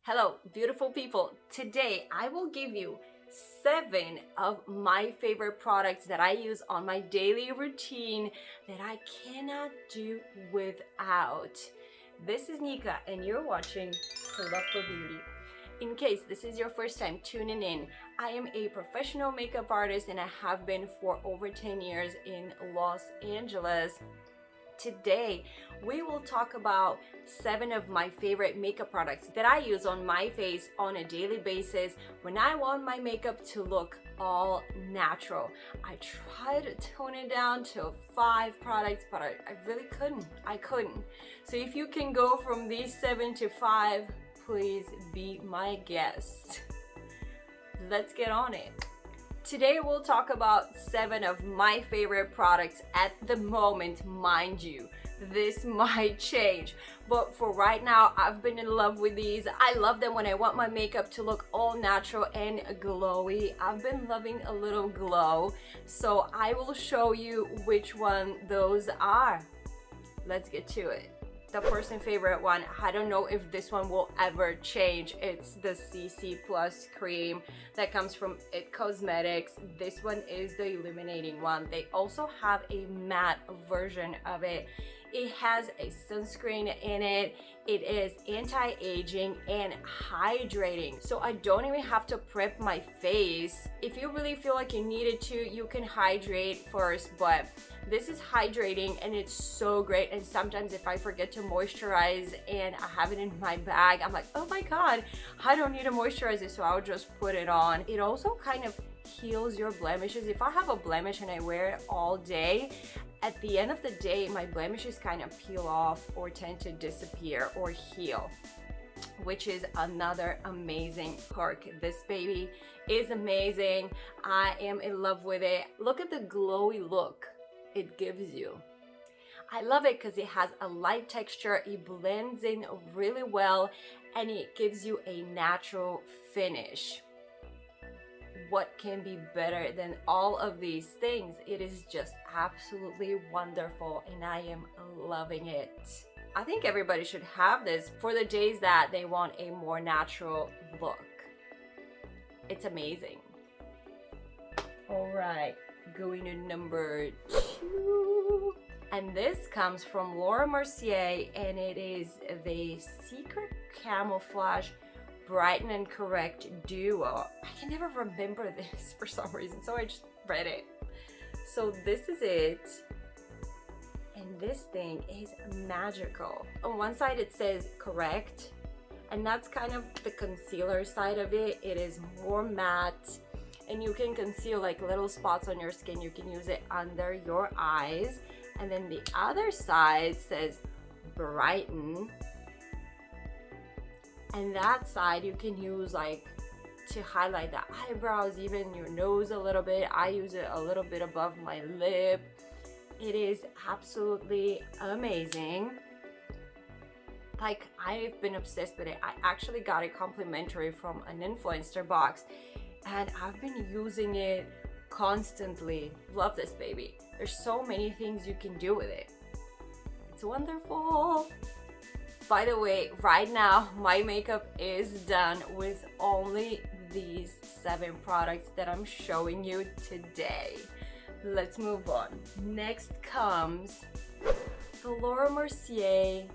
Hello, beautiful people. Today I will give you 7 of my favorite products that I use on my daily routine that I cannot do without. This is Nika and you're watching Love for Beauty. In case this is your first time tuning in, I am a professional makeup artist and I have been for over 10 years in Los Angeles. Today, we will talk about 7 of my favorite makeup products that I use on my face on a daily basis when I want my makeup to look all natural. I tried to tone it down to 5 products, but I really couldn't. I couldn't. So if you can go from these 7 to 5, please be my guest. Let's get on it. Today we'll talk about 7 of my favorite products at the moment. Mind you, this might change, but for right now I've been in love with these. I love them when I want my makeup to look all natural and glowy. I've been loving a little glow, so I will show you which one those are. Let's get to it. The first and favorite one, I don't know if this one will ever change. It's the CC Plus cream that comes from Causemetics. This one is the illuminating one. They also have a matte version of it. It has a sunscreen in it. It is anti-aging and hydrating, so I don't even have to prep my face. If you really feel like you needed to, you can hydrate first, but this is hydrating and it's so great. And sometimes if I forget to moisturize and I have it in my bag, I'm like, oh my god, I don't need to moisturize it, so I'll just put it on. It also kind of heals your blemishes. If I have a blemish and I wear it all day, at the end of the day my blemishes kind of peel off or tend to disappear or heal, which is another amazing perk. This baby is amazing. I am in love with it. Look at the glowy look it gives you. I love it because it has a light texture, it blends in really well, and it gives you a natural finish. What can be better than all of these things? It is just absolutely wonderful and I am loving it. I think everybody should have this for the days that they want a more natural look. It's amazing. All right, going to number 2. And this comes from Mercier and it is the Secret Camouflage Brighten and Correct Duo. I can never remember this for some reason, so I just read it. So this is it. And this thing is magical. On one side it says correct, and that's kind of the concealer side of it. It is more matte and you can conceal like little spots on your skin. You can use it under your eyes. And then the other side says brighten, and that side you can use like to highlight the eyebrows, even your nose a little bit. I use it a little bit above my lip. It is absolutely amazing. Like, I've been obsessed with it. I actually got it complimentary from an influencer box and I've been using it constantly. Love this baby. There's so many things you can do with it. It's wonderful. By the way, right now my makeup is done with only these 7 products that I'm showing you today. Let's move on. Next comes the Mercier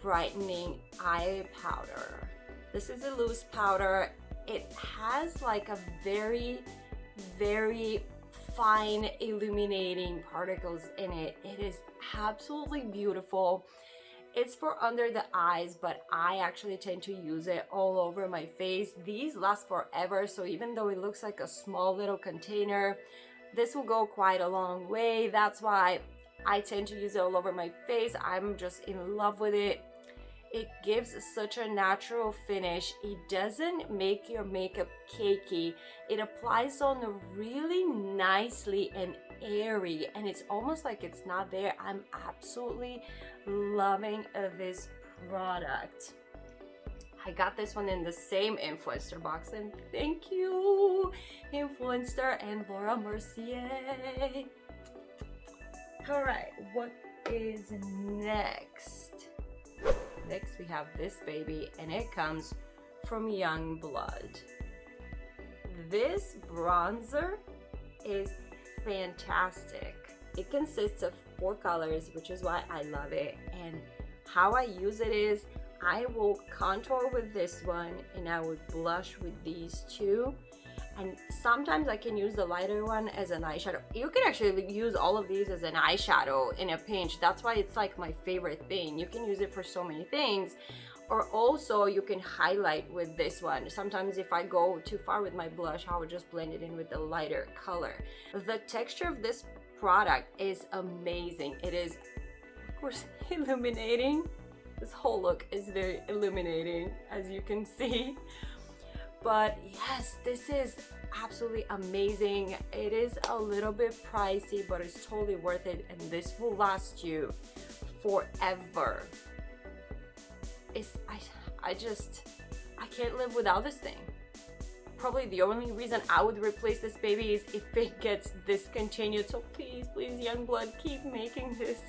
Brightening Eye Powder. This is a loose powder. It has like a very fine illuminating particles in it. It is absolutely beautiful. It's for under the eyes, but I actually tend to use it all over my face. These last forever, so even though it looks like a small little container, this will go quite a long way. That's why I tend to use it all over my face. I'm just in love with it. It gives such a natural finish. It doesn't make your makeup cakey. It applies on really nicely and airy, and it's almost like it's not there. I'm absolutely loving this product. I got this one in the same influencer box, and thank you, influencer and Mercier. All right, what is next? Next we have this baby, and it comes from YoungBlood. This bronzer is fantastic. It consists of 4 colors, which is why I love it. And how I use it is I will contour with this one and I would blush with these 2. And sometimes I can use the lighter one as an eyeshadow. You can actually use all of these as an eyeshadow in a pinch. That's why it's like my favorite thing. You can use it for so many things. Or also you can highlight with this one. Sometimes if I go too far with my blush, I would just blend it in with the lighter color. The texture of this product is amazing. It is, of course, illuminating. This whole look is very illuminating, as you can see. But yes, this is absolutely amazing. It is a little bit pricey, but it's totally worth it, and this will last you forever. I can't live without this thing. Probably the only reason I would replace this baby is if it gets discontinued. So please, YoungBlood, keep making this,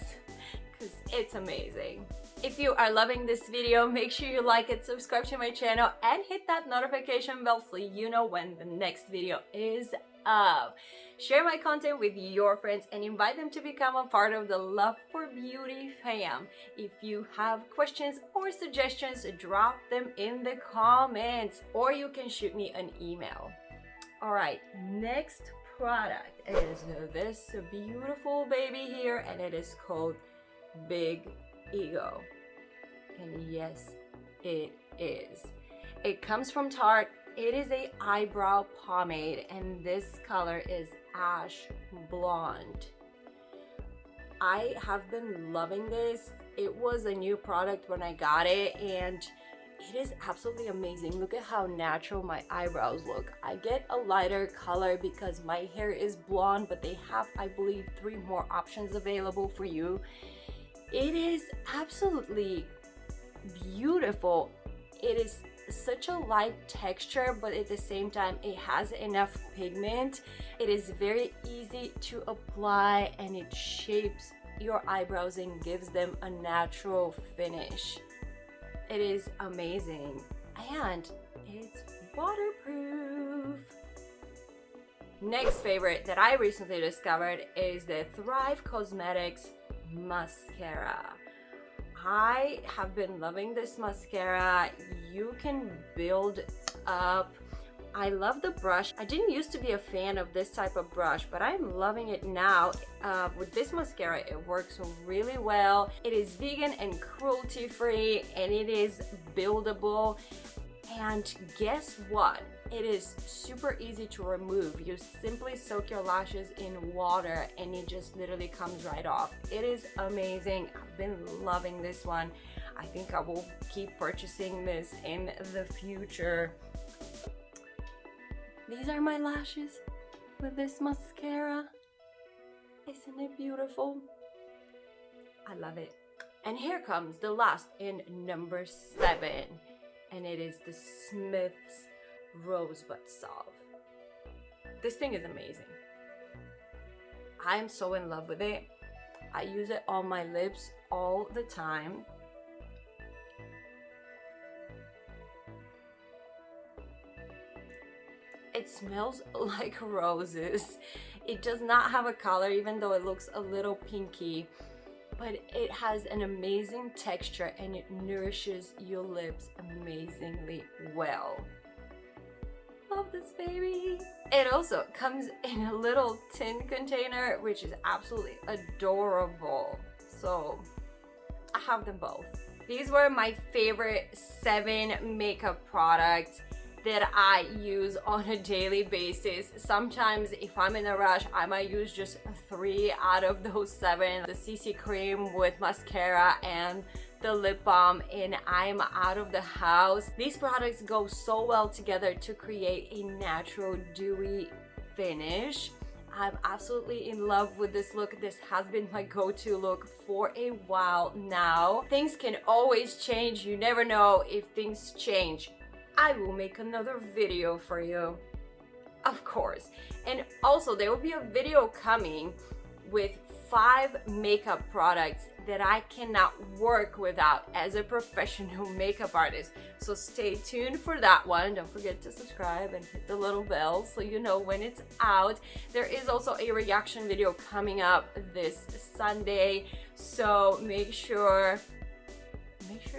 because it's amazing. If you are loving this video, make sure you like it, subscribe to my channel, and hit that notification bell so you know when the next video is up. Share my content with your friends and invite them to become a part of the Love for Beauty fam. If you have questions or suggestions, drop them in the comments, or you can shoot me an email. Alright, next product is this beautiful baby here, and it is called Big Ego. And yes, it is. It comes from Tarte. It is a eyebrow pomade, and this color is ash blonde. I have been loving this. It was a new product when I got it, and it is absolutely amazing. Look at how natural my eyebrows look. I get a lighter color because my hair is blonde, but they have, I believe, 3 more options available for you. It is absolutely beautiful. It is such a light texture, but at the same time it has enough pigment. It is very easy to apply, and it shapes your eyebrows and gives them a natural finish. It is amazing, and it's waterproof. Next favorite that I recently discovered is the Thrive Causemetics mascara. I have been loving this mascara. You can build up. I love the brush. I didn't used to be a fan of this type of brush, but I'm loving it now. With this mascara, it works really well. It is vegan and cruelty free, and it is buildable. And guess what? It is super easy to remove. You simply soak your lashes in water and it just literally comes right off. It is amazing. I've been loving this one. I think I will keep purchasing this in the future. These are my lashes with this mascara. Isn't it beautiful? I love it. And here comes the last in number 7. And it is the Smith's Rosebud Salve. This thing is amazing. I am so in love with it. I use it on my lips all the time. It smells like roses. It does not have a color, even though it looks a little pinky, but it has an amazing texture and it nourishes your lips amazingly well. Love this baby. It also comes in a little tin container, which is absolutely adorable. So I have them both. These were my favorite 7 makeup products that I use on a daily basis. Sometimes if I'm in a rush, I might use just 3 out of those 7. The CC cream with mascara and the lip balm, and I'm out of the house. These products go so well together to create a natural dewy finish. I'm absolutely in love with this look. This has been my go-to look for a while now. Things can always change. You never know if things change. I will make another video for you, of course. And also there will be a video coming with 5 makeup products that I cannot work without as a professional makeup artist. So stay tuned for that one. Don't forget to subscribe and hit the little bell so you know when it's out. There is also a reaction video coming up this Sunday, so make sure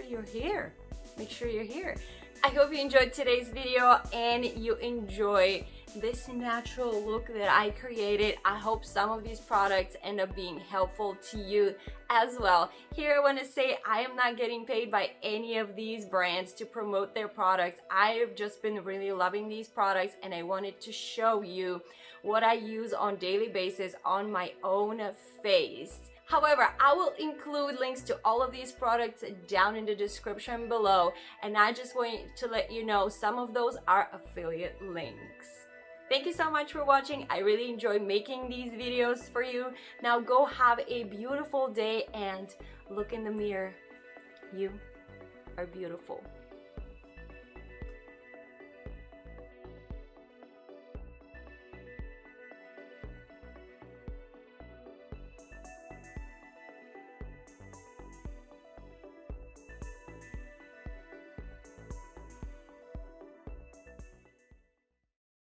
you're here. Make sure you're here. I hope you enjoyed today's video and you enjoy this natural look that I created. I hope some of these products end up being helpful to you as well. Here I want to say I am not getting paid by any of these brands to promote their products. I have just been really loving these products and I wanted to show you what I use on a daily basis on my own face. However, I will include links to all of these products down in the description below, and I just want to let you know some of those are affiliate links. Thank you so much for watching. I really enjoy making these videos for you. Now go have a beautiful day and look in the mirror. You are beautiful.